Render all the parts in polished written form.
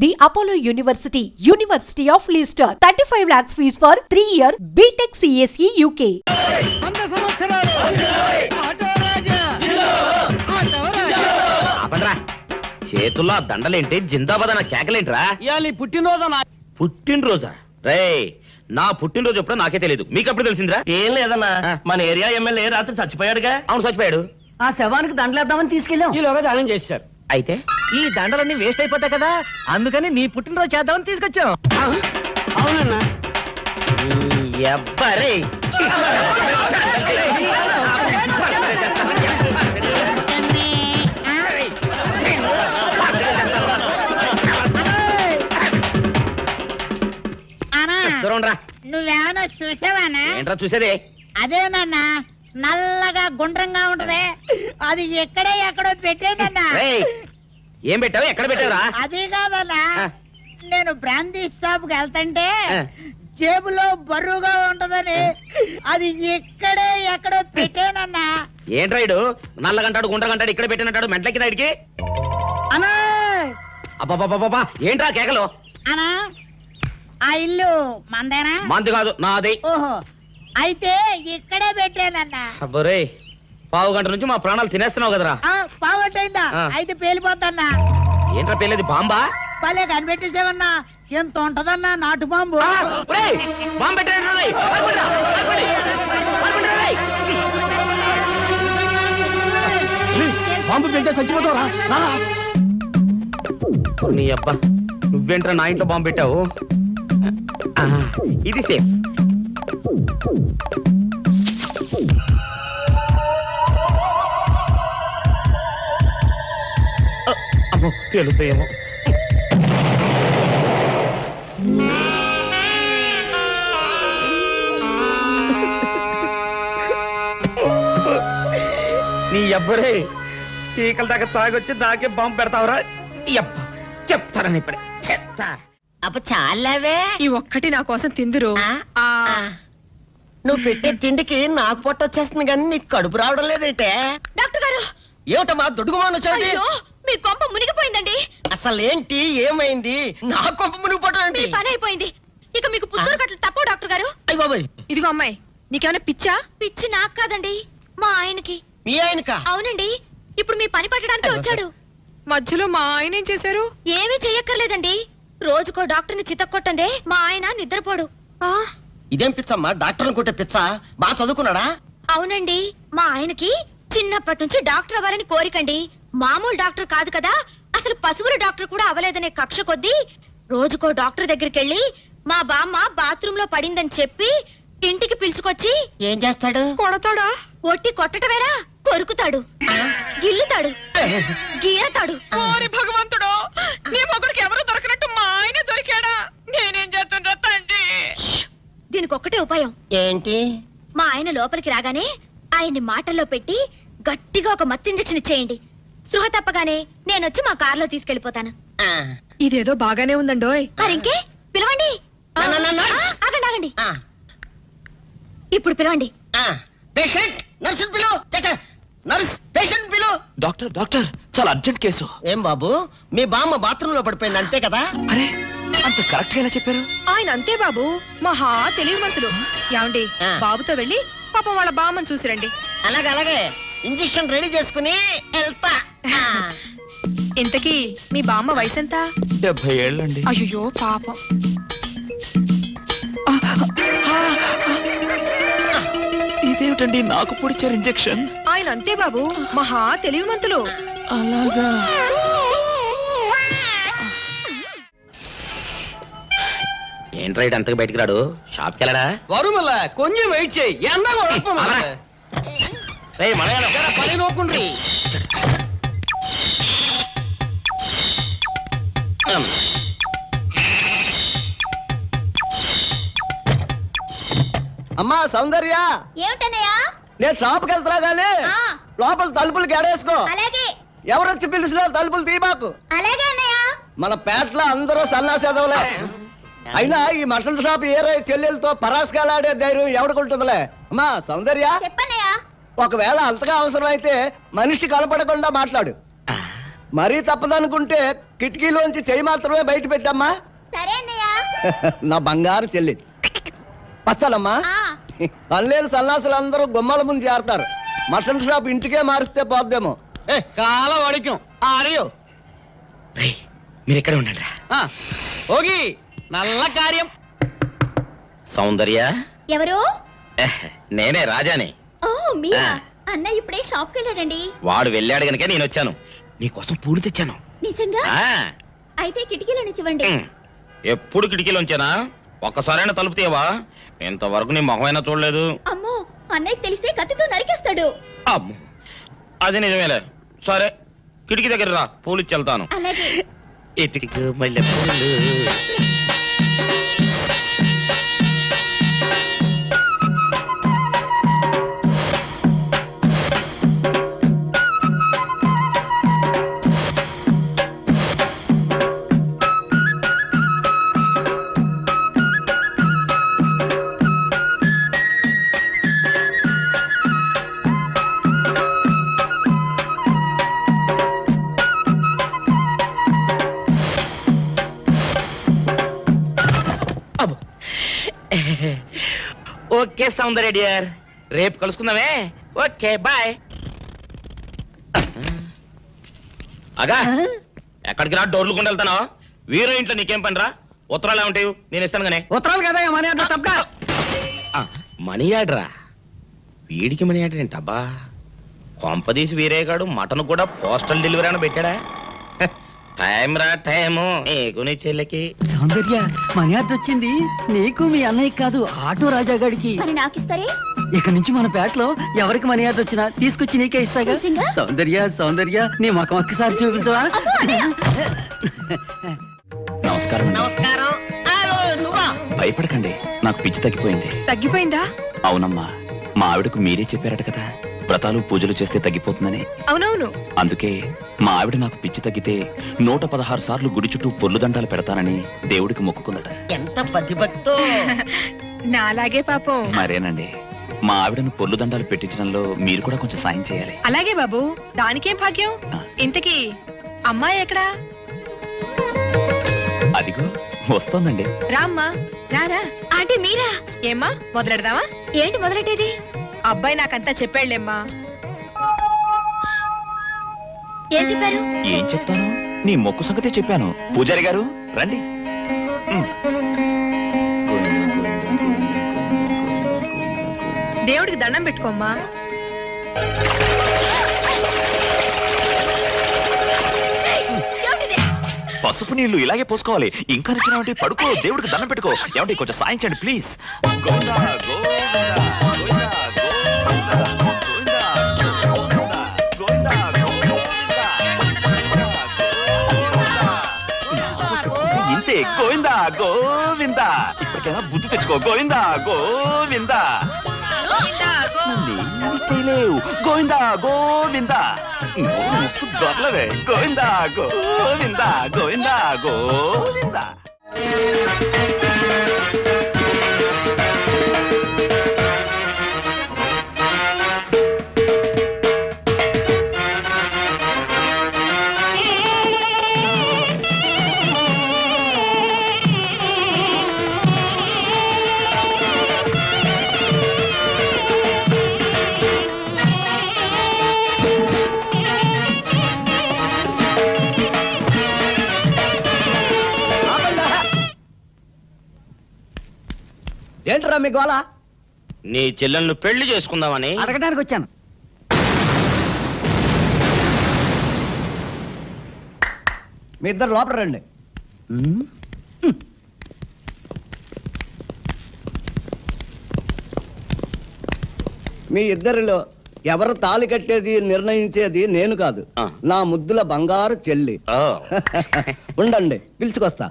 The Apollo University, University of Leicester, 35 lakhs fees for 3-year BTech CSE UK. చేతుల్లో దండలేంటి, జిందాబాద్ అన్న కేకలేంట్రా? పుట్టినరోజా? రే, నా పుట్టినరోజు ఎప్పుడో నాకే తెలియదు, మీకు ఎప్పుడు తెలిసిందిరా? ఏం లేదన్నా, మన ఏరియా ఎమ్మెల్యే రాత్రి చచ్చిపోయాడుగా. అవును, చచ్చిపోయాడు. ఆ శవానికి దండలేద్దామని తీసుకెళ్ళాం. ఈలోగా దానం చేశారు. అయితే ఈ దండలన్నీ వేస్ట్ అయిపోతాయి కదా, అందుకని నీ పుట్టినరోజు చేద్దామని తీసుకొచ్చాం. అవునన్నా. ఎవ్వరే నువ్వేమన్నా చూసావానా? ఏంట్రా చూసేదే? అదేనన్నా, నల్లగా గుండ్రంగా ఉంటది, అది ఎక్కడో పెట్టేనన్నా. రేయ్, ఏం పెట్టావు? ఎక్కడ పెట్టావురా? అది కాదన్నా, నేను బ్రాందీ షాప్ కి వెళ్తుంటే ఆ. జేబులో బరువుగా ఉంటదని అది ఎక్కడో పెట్టేనన్నా. ఏంట్రా ఇడు నల్లగంటాడు, గుండ్రగంటాడు, ఇక్కడ పెట్టినట్టాడు, మెంట్లకి నాడికి. అన్నా అబ్బాబాబాబా, ఏంట్రా కేకలు? అన్నా, ఆ ఇల్లు మందేనా? మంది కాదు, నాది. ఓహో, అయితే ఇక్కడే పెట్టానన్నా. అబ్బరే, పావు గంట నుంచి మా ప్రాణాలు తినేస్తున్నావు కదరా. పావట్టయిందా? ఆ. అయితే పేలిపోద్దన్నా. ఏంట్రా పేలేది? బాంబా? భలే కనిపెట్టేసేవన్నా, ఎంత ఉంటదన్నా నాటు బాంబు. బాంబు పెట్టాడు. బాంబు పెంచే చచ్చిపోతావరా? నీ అబ్బా, నువ్వేంట్రా నా ఇంట్లో బాంబు పెట్టావు? ఇది సేఫ్. అమ్మో, పేలుతాయేమో. నీ అబ్బరే, చీకల దాకా తాగొచ్చి నాకే బాంబు పెడతావురా? చెప్తారని ఇప్పుడే చెప్తా. అప్ప చాలావే, ఈ ఒక్కటి నా కోసం తిందురు. నువ్వు పెట్టే తిండికి నాకు పొట్ట వచ్చేస్తుంది కానీ నీకు కడుపు రావడం లేదైతే. డాక్టర్ గారు, ఏమిటమ్మా దుడుగుమాను వచ్చాడు? అయ్యో, మీ కొంప మునిగిపోయిందండి. అసలు ఏంటి, ఏమైంది? నా కొంప మునిగిపోవడం మీ ఏంటి? పని అయిపోయింది. ఇక మీకు పుత్తూరు కట్టలు తప్పవు డాక్టర్ గారు. అయ్య బాబాయ్, ఇదిగో అమ్మాయి, నీకేమైనా పిచ్చా? పిచ్చి నాకు కాదండి, మా ఆయనకి. మీ ఆయనకా? అవునండి, ఇప్పుడు మీ పని పట్టడానికి వచ్చాడు. మధ్యలో మా ఆయన ఏం చేశారు? ఏమీ చెయ్యక్కర్లేదండి, రోజుకో డాక్టర్ని చితక్కొట్టందే మా ఆయన నిద్రపోడు. ఇదేం పిచ్చమ్మా, డాక్టర్ని కొట్టే పిచ్చ? బాగా చదువుకున్నాడా? అవునండి, మా ఆయనకి చిన్నప్పటి నుంచి డాక్టర్ అవ్వాలని కోరికండి. మామూలు డాక్టర్ కాదు కదా, అసలు పశువుల డాక్టర్ కూడా అవ్వలేదనే కక్ష కొద్దీ రోజుకో డాక్టర్ దగ్గరికి వెళ్ళి మా బామ్మ బాత్రూమ్ లో పడిందని చెప్పి ఇంటికి పిలుచుకొచ్చి ఏం చేస్తాడు? కొడతాడా? ఒట్టి కొట్టటమేరా, కొరుకుతాడు, గిల్లుతాడు, గీరతాడు. ఓరి భగవంతుడు, నీ మొగుడికి ఎవరు దొరకనట్టు మా ఆయన దొరికాడా? నేనేం చేస్తుండ్రా తండ్రి? దీనికి ఒక్కటే ఉపాయం. ఏంటి? మా ఆయన లోపలికి రాగానే ఆయన్ని మాటల్లో పెట్టి గట్టిగా ఒక మత్తు ఇంజెక్షన్ ఇచ్చేయండి. స్పృహ తప్పగానే నేనొచ్చి మా కారులో తీసుకెళ్లిపోతాను. ఇదేదో బాగానే ఉందండోయ్. మరింకే పిలవండి. ఆగండి ఆగండి, ఇప్పుడు పిలవండి. పేషెంట్, నర్సు పిలు. నర్స్, పేషెంట్ పిలు. డాక్టర్, డాక్టర్, చాలా అర్జెంట్ కేసు. ఏం బాబు, మీ బామ్మ బాత్రూమ్ లో పడిపోయింది అంతే కదా? అరే, అంత కరెక్ట్ గా చెప్పారు. ఆయన అంతే బాబు, మహా తెలివి మనసులు. ఏమండి, బాబుతో వెళ్ళి పాపం వాళ్ళ బామ్మని చూసిరండి. అలాగే ఇంజెక్షన్ రెడీ చేసుకుని వెళ్తా. ఇంతకీ మీ బామ్మ వయసు ఎంత? 70 ఏళ్ళండి. అయ్యో పాపం. ఇదేమిటండి నాకు పొడిచారు ఇంజెక్షన్? ఆయన అంతే బాబు, మహా తెలివి మంతులు. అలాగా? ఏంట్రా ఇటు అంతకు బయటికి రాడు? షాప్కి వెళ్ళడా? వరుమల కొంచెం వెయిట్ చేయి. రేయ్, మలయాళం. పని నోకుండ్రి. అమ్మా సౌందర్య, ఏమిటన్నయ్యా? నేను షాప్కి వెళ్తున్నా గానీ లోపల తలుపులు గడేసుకో. అలాగే ఎవరొచ్చి పిలిచినా తలుపులు తీయబాకు. అలాగే అన్నయ్య. మన పేటలో అందరూ సన్నాసేదవులే. అయినా ఈ మటన్ షాప్ ఏరే చెల్లెలతో పరాస్కాలాడే ధైర్యం ఎవడుకుంటుందిలే. అమ్మా సౌందర్య, చెప్పన్నయ్యా. ఒకవేళ అంతగా అవసరమైతే మనిషి కనపడకుండా మాట్లాడు. మరీ తప్పదనుకుంటే కిటికీలోంచి చెయ్యి మాత్రమే బయట పెట్టమ్మా. సరే అన్నయ్య. నా బంగారు చెల్లి. వస్తానమ్మా. పనిలేని సన్నాసులు అందరూ గుమ్మల ముందు చేరతారు. మటన్ షాప్ ఇంటికే మారిస్తే పోద్దేమో. కాల వాడిక్యం ఆడియో మీరు ఎక్కడ ఉండండి. ఓగి నల్ల కార్యం. సౌందర్య, ఎవరు? నేనే రాజాని. ఓ మీరా? అన్నయ్య ఇప్పుడే షాప్ కి వెళ్ళాడండి. వాడు వెళ్ళాడు గనుక నేను వచ్చాను. నీకోసం పూలు తెచ్చాను. నిజంగా? అయితే కిటికీలో నిచ్చివ్వండి. ఎప్పుడు కిటికీలోంచేనా? ఒక్కసారైనా తలుపు తీయవా? ఇంతవరకు నీ మొహమైనా చూడలేదు. అమ్మో, అన్నయ్యకి తెలిస్తే కత్తితో నరికేస్తాడు. అమ్మో, అది నిజమేలే. సరే, కిటికీ దగ్గర రా, పూలు ఇచ్చి వెళ్తాను. అలాగే. ఎతికి మల్లె పూలు. ఓకే సౌందర్య డియర్, రేపు కలుసుకుందామే. Okay bye. అగా ఎక్కడికి రా, డోర్లు కొండ వెళ్తానా? వీరో ఇంట్లో నీకేం పని రా? ఉత్తరాలు ఏమంటాయి? నేను ఇస్తాను గానే. ఉత్తరాలు కదా మనీ అన్న తప్ప. మనీ ఆర్డరా? వీడికి మనీ ఆర్డర్ ఏంటబ్బా? కొంపదీసి వీరేగాడు మటన్ కూడా పోస్టల్ డెలివరీ అని పెట్టాడా? టైం రా టైము నీకు నీ చెల్లెకి. సౌందర్య, మనీ ఆర్డర్ వచ్చింది. నీకు మీ అన్నయ్య కాదు, ఆటో రాజా గారికి. మరి నాకిస్తారే? ఇక నుంచి మన పేటలో ఎవరికి మనీ ఆర్డర్ వచ్చినా తీసుకొచ్చి నీకే ఇస్తాగా. నిజంగా? సౌందర్య, సౌందర్య, నీ ముఖం ఒక్కసారి చూపించవా? నమస్కారం. నమస్కారం. నువ్వా? భయపడకండి, నాకు పిచ్చి తగ్గిపోయింది. తగ్గిపోయిందా? అవునమ్మా, మా ఆవిడకు మీరే చెప్పారట కదా, వ్రతాలు పూజలు చేస్తే తగ్గిపోతుందని. అవునవును. అందుకే మా ఆవిడ నాకు పిచ్చి తగ్గితే 116 సార్లు గుడి చుట్టూ పొర్లు దండాలు పెడతానని దేవుడికి మొక్కుకుందట. ఎంత పతిభక్తో. నాలాగే పాపం. మరేనండి, మా ఆవిడను పొర్లు దండాలు పెట్టించడంలో మీరు కూడా కొంచెం సాయం చేయాలి. అలాగే బాబు, దానికేం భాగ్యం. ఇంతకీ అమ్మాయి ఎక్కడా? అదిగో వస్తోందండి. రామ్మా, రారా. అంటే మీరా? ఏమ్మా, మొదలెడదామా? ఏంటి మొదలెట్టేది? అబ్బాయి నాకంతా చెప్పాడులేమ్మా. ఏం చెప్పారు? ఏం చెప్తాను, నీ మొక్కు సంగతే చెప్పాను. పూజారి గారు రండి. దేవుడికి దండం పెట్టుకోమ్మా. పసుపు నీళ్లు ఇలాగే పోసుకోవాలి. ఇంకా నచ్చినావంటే పడుకో, దేవుడికి దండం పెట్టుకో. ఏమంటే కొంచెం సాయం చేయండి ప్లీజ్. గోవిందా, గోవిందా, గోవిందా, గోవిందా, గోవిందా, గోవిందా. ఇంతే, గోవిందా గోవిందా. ఇప్పటికైనా బుద్ధి తెచ్చుకో. గోవిందా గోవిందా. నన్నేమీ చేయలేవు. గోవిందా గోవిందా. దొరలవే. గోవిందా గోవిందా, గోవిందా గోవిందా. ఏంట్రా మీ గోళ? నీ చెల్లెలను పెళ్లి చేసుకుందామని అడగడానికి వచ్చాను. మీ ఇద్దరు లోపల రండి. మీ ఇద్దరిలో ఎవరు తాళి కట్టేది నిర్ణయించేది నేను కాదు, నా ముద్దుల బంగారు చెల్లి. ఉండండి, పిలుచుకొస్తా.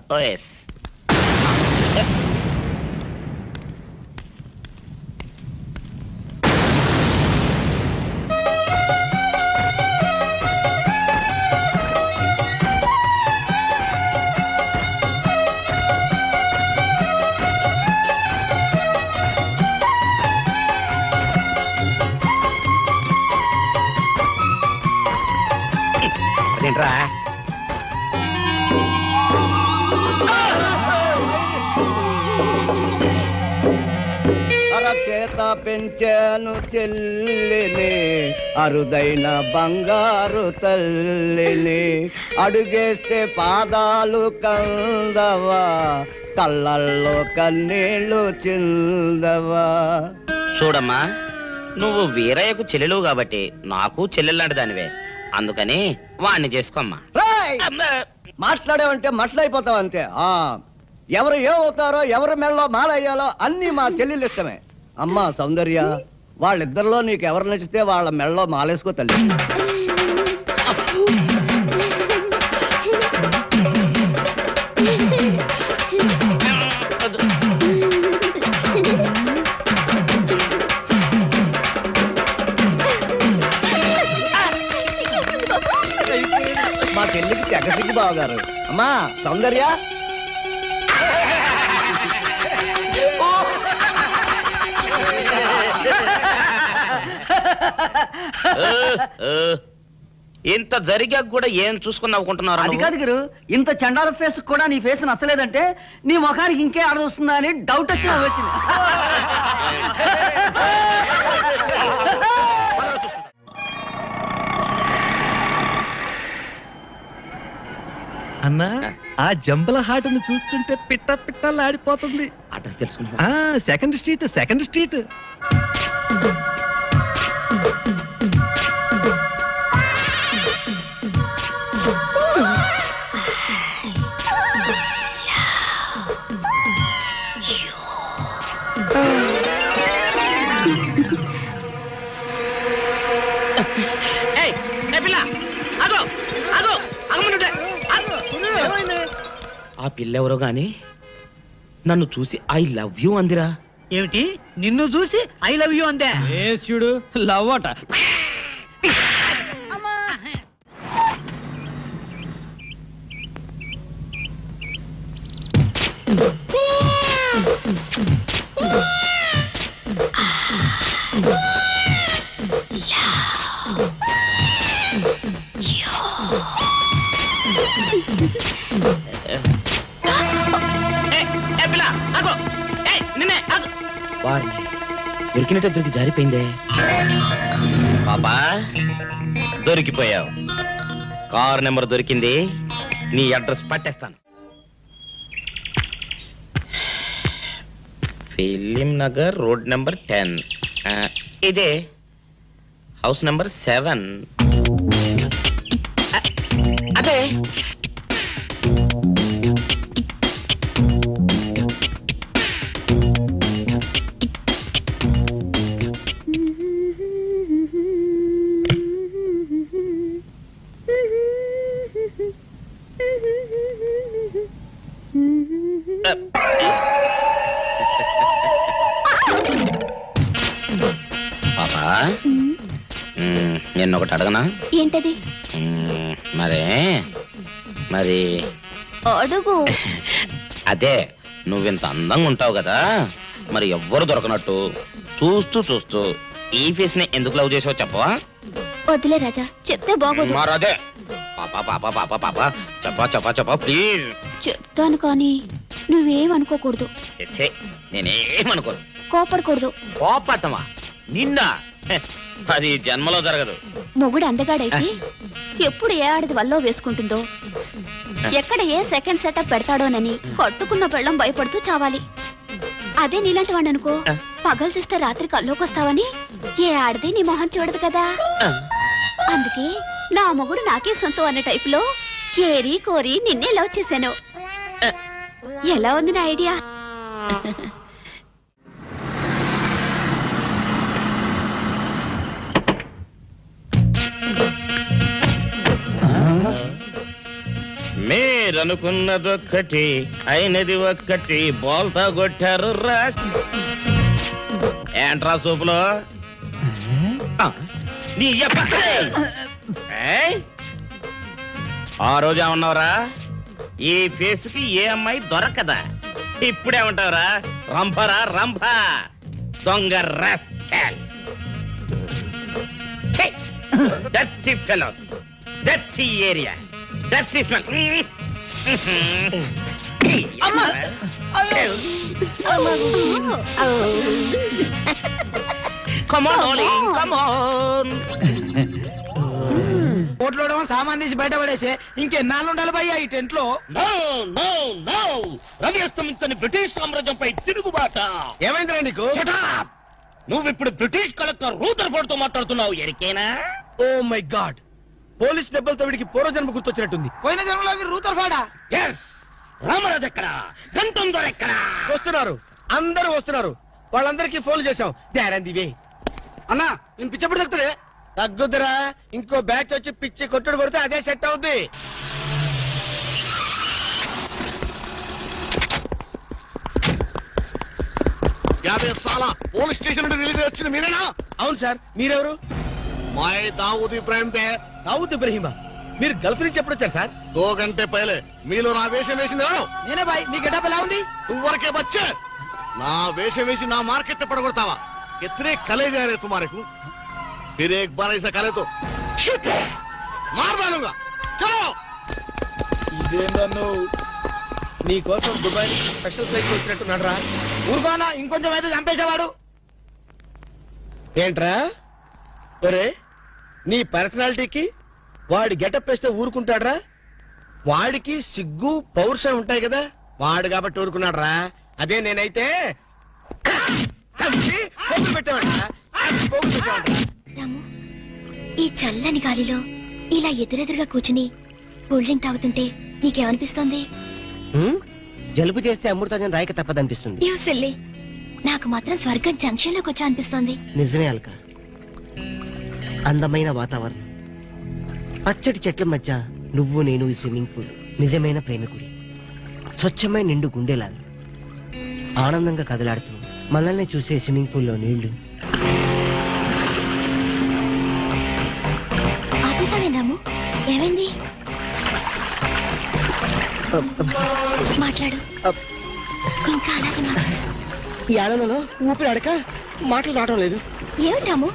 అదేంట్రా చేత పెంచాను చెల్లిని, అరుదైన బంగారు తల్లిని. అడుగేస్తే పాదాలు కందవా, కళ్ళల్లో కన్నీళ్ళు చిందవా. చూడమ్మా, నువ్వు వీరయ్యకు చెల్లెలు కాబట్టి నాకు చెల్లెల్లాంటి దానివే, అందుకని వాణ్ణి చేసుకోమ్మా. రేయ్! మాట్లాడేవంటే మట్లయిపోతావు అంతే. ఎవరు ఏమవుతారో, ఎవరి మెళ్ళలో మాలయ్యాలో అన్ని మా చెల్లెలు ఇష్టమే. అమ్మా సౌందర్య, వాళ్ళిద్దరిలో నీకు ఎవరు నచ్చితే వాళ్ళ మెళ్ళలో మాలేసుకో తల్లి. మా చెల్లికి తెగసిగ్గు బావగారు. అమ్మా సౌందర్య, ఇంత జరిగాక కూడా ఏం చూసుకుని నవ్వుకుంటున్నారు? అది కాదు గురు, ఇంత చండాల ఫేస్ కూడా నీ ఫేస్ నచ్చలేదంటే నీ ముఖానికి ఇంకే ఆడదొస్తుందా అని డౌట్ వచ్చి వచ్చింది. అన్నా, ఆ జంబల హాటను చూస్తుంటే పిట్ట పిట్టలాడిపోతుంది. అడ్రస్ తెలుసుకున్నా? Second street, second street. ఆ పిల్లెవరో గాని నన్ను చూసి ఐ లవ్ యూ అందిరా. ఏమిటి, నిన్ను చూసి ఐ లవ్ యూ అందే? చూడు, లవ్ అట. దొరికినట్టే దొరికి జారిపోయిందే. పాపా, దొరికిపోయావు. కారు నెంబర్ దొరికింది, నీ అడ్రస్ పట్టేస్తాను. Film Nagar, road number 10. ఇదే హౌస్ నెంబర్ 7. అదే. పాపా, నేను ఒకటి అడగనా? ఏంటది? మరి అడుగు. అదే, నువ్వింత అందంగా ఉంటావు కదా, మరి ఎవ్వరు దొరకనట్టు చూస్తూ చూస్తూ ఈ ఫేస్ ని ఎందుకు లవ్ చేసావు చెప్పవా? వద్దులే రాజా, చెప్తే బాగోదు. మరదే పాపా పాపా పాపా పాపా చెప్పా చెప్పా చెప్పా ప్లీజ్. చెప్తాను కానీ నువ్వేమనుకోకూడదు. నేనేమనుకోను. కోపడకూడదు. కోపడతావా? నిండా అది జన్మలో జరగదు. మొగుడు అందగాడైతే ఎప్పుడు ఏ ఆడది వల్లో వేసుకుంటుందో, ఎక్కడ ఏ సెకండ్ సెటప్ పెడతాడోనని కట్టుకున్న పెళ్ళం భయపడుతూ చావాలి. అదే నీలాంటి వాడు అనుకో, పగలు చూస్తే రాత్రి కల్లోకి వస్తావని ఏ ఆడది నీ మొహం చూడదు కదా. అందుకే నా మొగుడు నాకే సొంతం అనే టైపులో ఏరి కోరి నిన్నే లవ్ చేశాను. ఎలా ఉంది నా ఐడియా? మీరనుకున్నదొక్కటి అయినది ఒక్కటి, బోల్తా కొట్టారు రా. ఏంట్రా సూపులో నీ ఆ రోజు ఏమన్నావురా? ఈ ఫేస్ కి ఏ అమ్మాయి దొరకదా? ఇప్పుడేమంటావురా? రంపరా రంప, దొంగ rascal. Dirty fellows, dirty area, dirty smell. Come on, darling, come on. కోట్లో సామాన్ తీసి బయట పడేసే ఇంకెన్నాళ్ళు ఉండాలి భయ్యా ఈ టెంట్ లో. No, no, no. రవి అస్తమించని బ్రిటిష్ సామ్రాజ్యంపై తిరుగుబాట. ఏమైందిరా నీకు? Shut up! నువ్వు ఇప్పుడు బ్రిటిష్ కలెక్టర్ రూదర్ఫోర్డ్ తో మాట్లాడుతున్నావు. ఎరికేనా? ఓ మై గాడ్, పోలీస్ దెబ్బలతో వీడికి పూర్వజన్మ గుర్తొచ్చినట్టుంది. పోయిన జన్మలో అవి రూతర్ఫాడా? ఎస్. రామరాజు ఎక్కడ? గంటందోడు ఎక్కడ? వస్తున్నారు, అందరూ వస్తున్నారు. వాళ్ళందరికీ ఫోన్ చేశాం. దివే అన్నా, నేను పిచ్చప్పుడు తగ్గుతుంది. తగ్గుద్దురా, ఇంకో బ్యాచ్ వచ్చి పిచ్చి కొట్టుడు కొడితే అదే సెట్ అవుద్ది. పోలీస్ స్టేషన్ నుండి రిలీజ్ వచ్చిన మీరేనా? అవును సార్, మీరెవరు? मैं दाऊद इब्राहिम थे। దావుద్ ఇబ్రహీమా, మీరు గల్ఫ్ నుంచి ఎప్పుడు వచ్చారు సార్? 2 घंटे पहले మీలో నా వేషం వేసింది ఎవరు? నేనే బాయ్. మీ గెటప్ ఎలా ఉంది? ఊరికే బచ్చే నా వేషం వేసి నా మార్కెట్ పడగొడతావా? कितने कले जा रहे तुम्हारे को? फिर एक बार ऐसा करे तो मार डालूंगा। चलो। ఇదేందన్ను నీ కోసం దుబాయ్ స్పెషల్ ఫ్లైట్ వచ్చినట్టున్నాడు రా. ఊరుకోనా, ఇంకొంచెం అయితే చంపేసేవాడు. ఏంట్రా ఒరే, నీ పర్సనాలిటీకి వాడి గెటప్ వేస్తే ఊరుకుంటాడ్రా? వాడికి సిగ్గు పౌరుషం ఉంటాయి కదా, వాడు కాబట్టి ఊరుకున్నాడు రా. అదే నేనైతే పెట్టేవాడ్రా. రాము, ఈ చల్లని గాలిలో ఇలా ఎదురెదురుగా కూర్చుని కూల్ డ్రింక్ తాగుతుంటే నీకేమనిపిస్తోంది? జలుబు చేస్తే అమృతాజన్ రాయక తప్పదనిపిస్తుంది. యూ సిల్లీ, నాకు మాత్రం స్వర్గం జంక్షన్ లోకి వచ్చా అనిపిస్తోంది. నిజమే అల్క, అందమైన వాతావరణం, పచ్చటి చెట్ల మధ్య నువ్వు నేను ఈ స్విమ్మింగ్ పూల్ నిజమైన ప్రేమికుడి. స్వచ్ఛమైన నిండు గుండెలాగా ఆనందంగా కదలాడుతూ మనల్ని చూసే స్విమ్మింగ్ పూల్లో నీళ్లు. ఆపేసావేం రాము? ఏమైంది? మాట్లాడు, ఇంకా అలాగే మాట్లాడు. ఈ ఆనందంలో ఊపిరి అడక మాటలు రావడం లేదు. ఏమిటి రాము,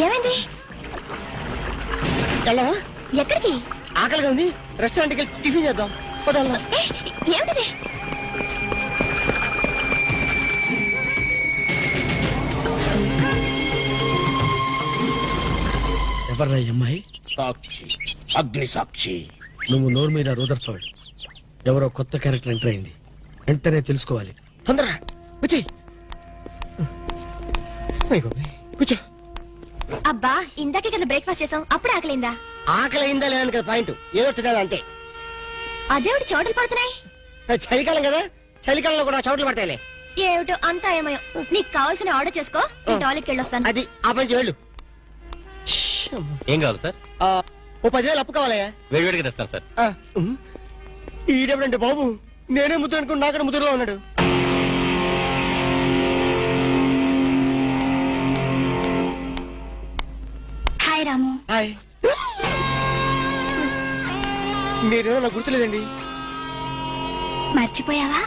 ఏమైంది? వెళ్ళవా? ఎక్కడికి? ఆకలిగా ఉంది, రెస్టారెంట్కి వెళ్ళి టిఫిన్ చేద్దాం. పోదాం. ఏమిటిది? ఎవర్రా ఈ అమ్మాయి? సాక్షి, అగ్ని సాక్షి. నువ్వు నోరు మీద రూదర్ఫర్డ్, ఎవరో కొత్త క్యారెక్టర్ ఎంటర్ అయింది. వెంటనే తెలుసుకోవాలి. తొందరగా వచ్చి కూర్చో. అబ్బా, ఇందాకే కదా బ్రేక్ఫాస్ట్ చేసాం, అప్పుడు ఆకలిందా? ఆకలి అయిందా లేదని కదా పాయింట్, ఏదో తినాలి అంతే. అదేవిటి చోటలు పడుతున్నాయి. చలికాలం కదా, చలికాలంలో కూడా చోట్లు పడతాయిలే. ఏమిటో అంతా ఏమయో. నీకు కావాల్సిన ఆర్డర్ చేసుకో, నేను టాయిలెట్కి వెళ్ళొస్తాను. అది ఆ పని చేయాలి. ఏం కావాలి సార్? ఓ 10,000 అప్పు కావాలయ్యా. వేడివేడిగా తెస్తాను సార్. ఈడెవడంటే బాబు, నేనే ముద్దు అనుకుని నాకడ ముద్దులో ఉన్నాడు. హాయ్ రాము. హాయ్. మీరేమో నాకు గుర్తులేదండి. మర్చిపోయావా?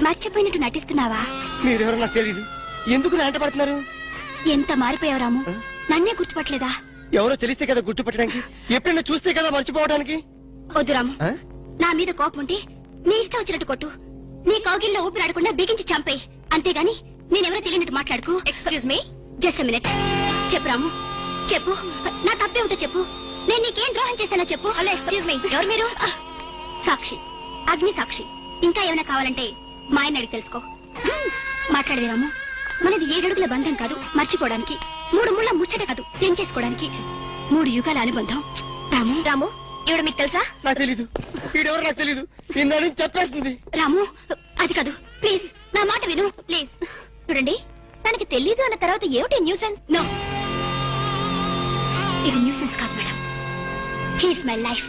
మర్చిపోయినట్టు నటిస్తున్నావా? మీరెవరో నాకు తెలియదు. ఎందుకు నా వెంట పడుతున్నారు? ఎంత మారిపోయావు రాము, నన్నే గుర్తుపట్టలేదా? ఎవరో తెలిస్తే కదా గుర్తుపట్టడానికి, ఎప్పుడైనా చూస్తే కదా మర్చిపోవడానికి. వద్దు రాము, నా మీద కోపం ఉంటే నీ ఇష్టం వచ్చినట్టు కొట్టు, నీ కౌగిల్లో ఊపిరాడకుండా బిగించి చంపేయి. అంతేగాని నేనెవరో తెలియనట్టు మాట్లాడుకో. Excuse me, just minute. చెప్పు రాము, చెప్పు. నా తప్పే ఉంటే చెప్పు. నేను నీకేం ద్రోహం చేశానో చెప్పు. హలో, ఎక్స్క్యూజ్ మీ, ఎవరు మీరు? సాక్షి, అగ్ని సాక్షి. ఇంకా ఏమైనా కావాలంటే మా ఆయన అడిగి తెలుసుకో. మాట్లాడేది రాము, మనది 7 అడుగుల బంధం కాదు మర్చిపోవడానికి, 3 ముళ్ళ ముచ్చట కాదు తెంచేసుకోవడానికి, 3 యుగాల అనుబంధం. రాము, రాము, ఇవిడ మీకు తెలుసా? నాకు తెలీదు. వీడెవరో నాకు తెలీదు. నిన్న చెప్పేస్తుంది. రాము, అది కాదు, ప్లీజ్ నా మాట విను, ప్లీజ్. చూడండి, తనకి తెలీదు అన్న తర్వాత ఏమిటి న్యూసెన్స్? నో, ఇది న్యూసెన్స్ కాదు madam. He's my life,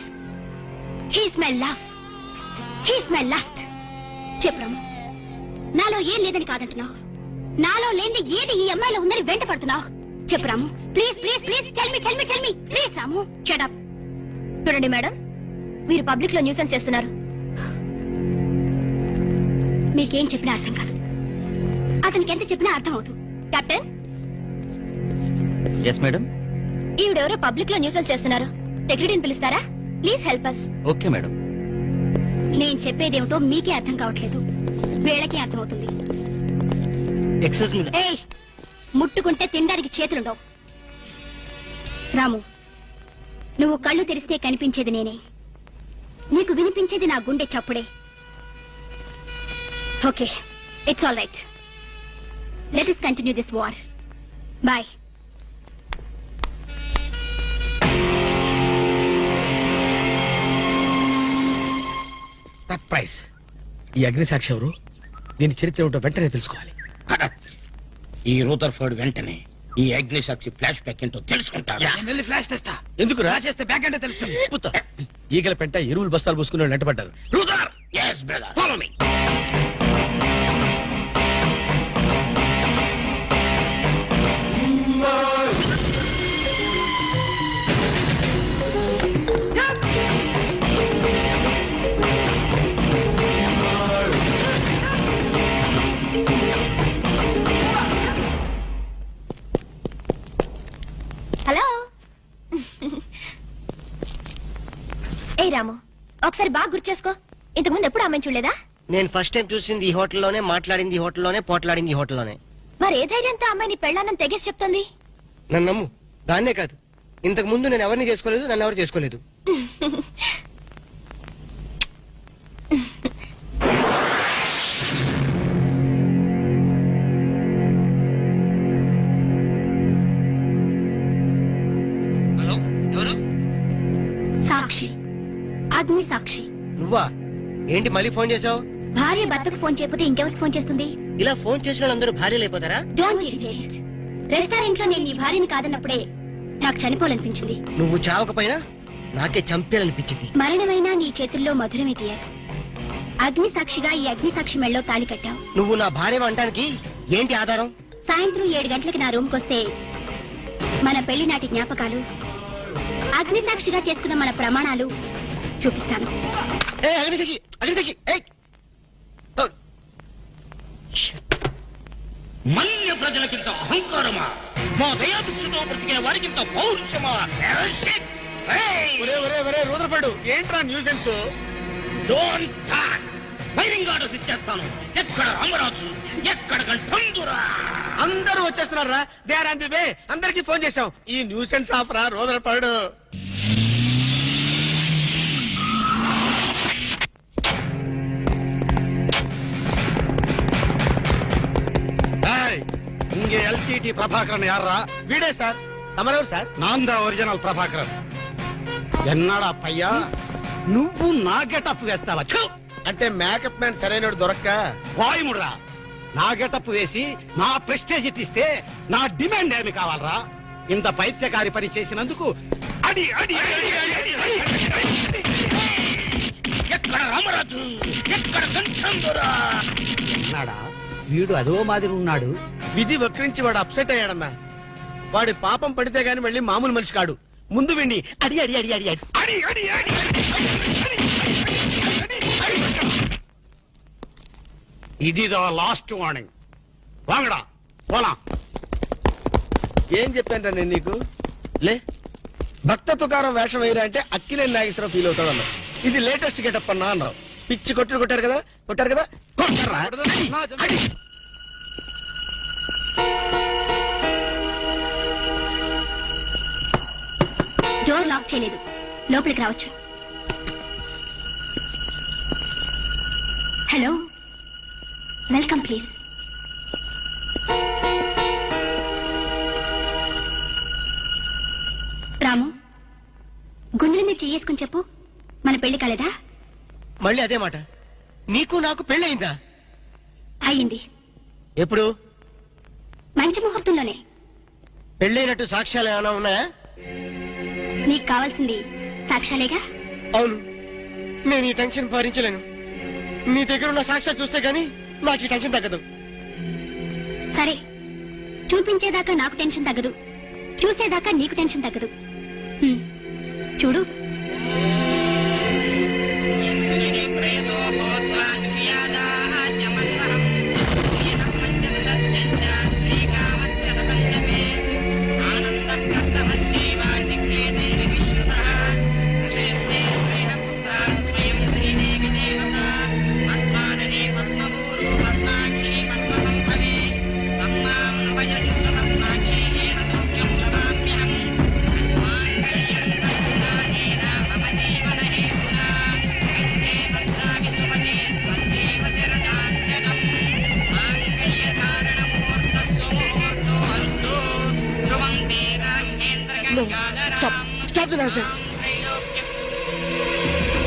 he's my love, he's my last. చెప్పు రాము, నాలో ఏం లేదని కాదంటున్నావు, నాలో లేని ఏది ఈ అమ్మాయిలో ఉందని వెంట పడుతున్నావు. చెప్పు Ramu, please please please, tell me please. Ramu, shut up. చూడండి మేడం, మీరు పబ్లిక్ లో న్యూసెన్స్ చేస్తున్నారు. మీకేం చెప్పినా అర్థం కాదు, అతనికి ఎంత చెప్పినా అర్థం అవుతుంది. కెప్టెన్. Yes madam. ఈవిడెవరో పబ్లిక్ లో న్యూసెన్స్ చేస్తున్నారు. సెక్రటరీని పిలుస్తారా? Please help us. Okay madam. నేను చెప్పేదేమిటో మీకే అర్థం కావట్లేదు, వీళ్ళకి అర్థమవుతుంది. Excuse me. ఏయ్, ముట్టుకుంటే తినడానికి చేతులుండవు. రాము, నువ్వు కళ్ళు తెరిస్తే కనిపించేది నేనే, నీకు వినిపించేది నా గుండె చప్పుడే. Okay, it's all right. Let us continue this war. Bye. Surprise. ఈ అగ్నిసాక్షి ఎవరు? దీని చరిత్ర ఏమిటో వెంటనే తెలుసుకోవాలి. ఈ రూదర్ఫర్డ్ వెంటనే ఈ అగ్నిసాక్షి ఫ్లాష్ బ్యాక్ ఏంటో తెలుసుకుంటాడు. ఫ్లాష్ తెస్తా. ఎందుకు రాసేస్తే బ్యాక్ అంటే తెలుసు. ఈగల పెంట ఎరువులు బస్తాలు పూసుకుని నెట్టబడ్డారు. రూదర్, yes brother, follow me. Hello. ఏ రాము, ఒకసారి బాగా గుర్తు చేసుకో, ఇంతకుముందు ఎప్పుడు అమ్మాయి చూడలేదా? నేను ఫస్ట్ టైం చూసింది ఈ హోటల్లోనే, మాట్లాడింది ఈ హోటల్లోనే, పోట్లాడింది ఈ హోటల్లోనే. మరి ఏ ధైర్యంతో అమ్మాయిని పెళ్ళానని తెగేసి చెప్తుంది? నన్ను నమ్ము. దాన్నే కాదు, ఇంతకు ముందు నేను ఎవరిని చేసుకోలేదు, నన్ను ఎవరు చేసుకోలేదు. హలో, ఎవరు? సాక్షి, అగ్ని సాక్షి. నువ్వా? ఏంటి మళ్ళీ ఫోన్ చేసావు? భార్య భర్తకు ఫోన్ చేయకపోతే ఇంకెవరికి ఫోన్ చేస్తుంది? ఇలా ఫోన్ చేసిన వాళ్ళందరూ భార్యలు అయిపోతారా? Don't irritate. రెస్టారెంట్ లో నేను నీ భార్యని కాదన్నప్పుడే నాకు చనిపోవాలనిపించింది. నువ్వు చావకపోయినా నాకే చంపేయాలనిపించింది. మరణమైనా నీ చేతుల్లో మధురమే డియర్. అగ్ని సాక్షిగా ఈ అగ్ని సాక్షి మెళ్ళో తాళి కట్టావు. నువ్వు నా భార్య అనడానికి ఏంటి ఆధారం? సాయంత్రం 7 గంటలకి నా రూమ్కి వస్తే మన పెళ్లి నాటి జ్ఞాపకాలు, అగ్ని సాక్షిగా చేసుకున్న మన ప్రమాణాలు చూపిస్తాను. మన్య ప్రజలకింత అహంకారమా? మా దయాభిక్షతో బ్రతికే వారికింత పౌరుషమా? రూదర్ఫర్డ్, ఏంట్రా nuisance? Don't talk. Wiring orders ఇచ్చేస్తాను. ఎక్కడ రామరాజు, ఎక్కడ గంటందురా? అందరూ వచ్చేస్తున్నారా? They are on the way. అందరికి ఫోన్ చేశాం. ఈ న్యూసెన్స్ ఆఫ్ రా రూదర్ఫర్డ్. இங்கே எல்டிடி பிரபாகரன் யாரா? వీడే సార్. తమరెవరు సార్? நான் தான் ఒరిజినల్ ప్రభాకరన్. ఎన్నాడా పయ్యా, నువ్వు నా గెటప్ వేస్తావా? అంటే మేకప్ మ్యాన్ సరైనడు దొరక్క వాయుముడ్రా. నా గెటప్ వేసి నా ప్రెస్టేజ్ తీస్తే నా డిమాండ్ ఏమి కావాలరా? ఇంత పైత్యకారి పని చేసినందుకు అడి అడి అడి అడి అడి అడి. ఎక్కడ రామరాజు, ఎక్కడ గంటందురా? ఉన్నాడా వీడు? అదో మాదిరి ఉన్నాడు. విధి వక్రించి వాడు అప్సెట్ అయ్యాడన్నా. వాడి పాపం పడితే గాని మళ్ళీ మామూలు మనిషి కాడు. ముందు విండి అడి అడి అడి అడి అడి అడి అడి అడి ఇది లాస్ట్ వార్నింగ్. వాంగడా పోలా. ఏం చెప్పాను నేను నీకు? లే, భక్త తుకారం వేషం వేయరా అంటే అక్కినేని నాగేశ్వరరావు ఫీల్ అవుతాడు అన్నావు. ఇది లేటెస్ట్ గెటప్ అన్నా అన్నావు. పిచ్చి కొట్టారు కదా కొట్టారా? అడి. డోర్ లాక్ చేయలేదు, లోపలికి రావచ్చు. Hello, welcome please. రాము, గుండెల మీద చెయ్యేసుకుని చెప్పు, మన పెళ్లి కాలేదా? మళ్ళీ అదే మాట. నీకు నాకు పెళ్ళయిందా? అయ్యింది. ఎప్పుడు? మంచి ముహూర్తంలోనే. పెళ్ళైనట్టు సాక్ష్యాలు ఏమైనా ఉన్నాయా? నీకు కావాల్సింది సాక్ష్యాలేగా. అవును, నేను ఈ టెన్షన్ భరించలేను. నీ దగ్గర ఉన్న సాక్ష్యాలు చూస్తే గానీ నాకు ఈ టెన్షన్ తగ్గదు. సరే, చూపించేదాకా నాకు టెన్షన్ తగ్గదు, చూసేదాకా నీకు టెన్షన్ తగ్గదు. చూడు.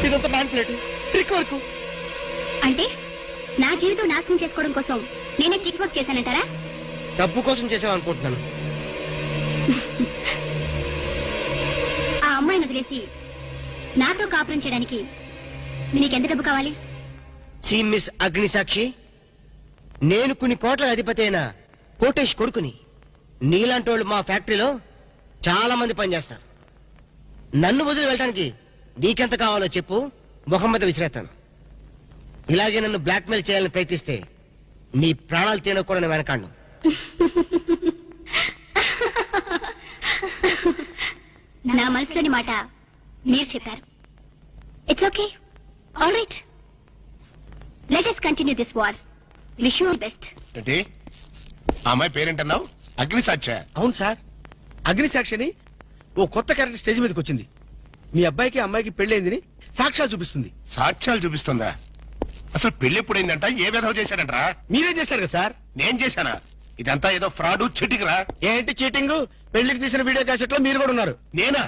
ఇదంతా మ్యాన్పులేట్ ట్రిక్ వర్క్. అంటే నా జీవితం నాశనం చేసుకోవడం కోసం నేనే ట్రిక్ వర్క్ చేశానంటారా? డబ్బు కోసం చేసావనుకుంటున్నాను. ఆ అమ్మాయిని వదిలేసి నాతో కాపురం చేయడానికి నీకెంత డబ్బు కావాలి? సి మిస్ అగ్నిసాక్షి, నేను కొన్ని కోట్ల అధిపతి అయిన కోటేష్ కొడుకుని. నీలాంటి వాళ్ళు మా ఫ్యాక్టరీలో చాలా మంది పనిచేస్తారు. నన్ను వదిలి వెళ్ళడానికి నీకెంత కావాలో చెప్పు, ముఖం మీద విసిరేస్తాను. ఇలాగే నన్ను బ్లాక్మెయిల్ చేయాలని ప్రయత్నిస్తే నీ ప్రాణాలు తీయడం కూడా నేను వెనకాడను. నా మనసులోని మాట మీరు చెప్పారు. It's okay, all right, let us continue this war. Wish you all best. ఏంటి ఆ అమ్మాయి పేరేంటన్నావు? అగ్నిసాక్ష? అవును సార్, అగ్నిసాక్షిని ఓ కొత్త క్యారెక్టర్ స్టేజ్ మీదకి వచ్చింది. మీ అబ్బాయికి అమ్మాయికి పెళ్ళైందని సాక్ష్యాలు చూపిస్తుంది. సాక్ష్యాలు చూపిస్తుందా? అసలు పెళ్లి ఎప్పుడైందంట? ఏ విధవ చేశాడంటరా? మీరే చేశారు కదా సార్? నేను చేశానా? ఇదంతా ఏదో ఫ్రాడ్ చీటింగ్ రా. ఏంటి చీటింగ్? పెళ్లికి తీసిన వీడియో క్యాసెట్ లో మీరు కూడా ఉన్నారు. నేనా?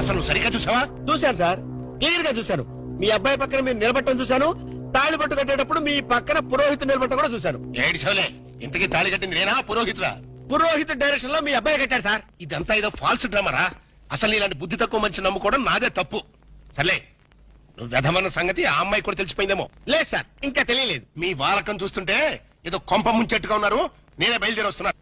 అసలు నువ్వు సరిగ్గా చూసావా? చూశాను సార్, క్లియర్ గా చూశాను. మీ అబ్బాయి పక్కన మీరు నిలబట్టడం చూశాను. తాళి పట్టు కట్టేటప్పుడు మీ పక్కన పురోహితు నిలబట్టడం కూడా చూశాను. ఏడ్చవలే, ఇంతకీ తాళి కట్టింది నేనా పురోహితురా? పురోహితు డైరెక్షన్ లో మీ అబ్బాయి కట్టాడు సార్. ఇదంతా ఏదో ఫాల్స్ డ్రామారా. అసలు ఇలాంటి బుద్ధి తక్కువ మనిషి నమ్ముకోవడం నాదే తప్పు. సర్లే, నువ్వు వెధమన్న సంగతి ఆ అమ్మాయి కూడా తెలిసిపోయిందేమో. లేదు సార్, ఇంకా తెలియలేదు. మీ వాలకం చూస్తుంటే ఏదో కొంప ముంచెట్టుగా ఉన్నారు. నేనే బయలుదేరి వస్తున్నా.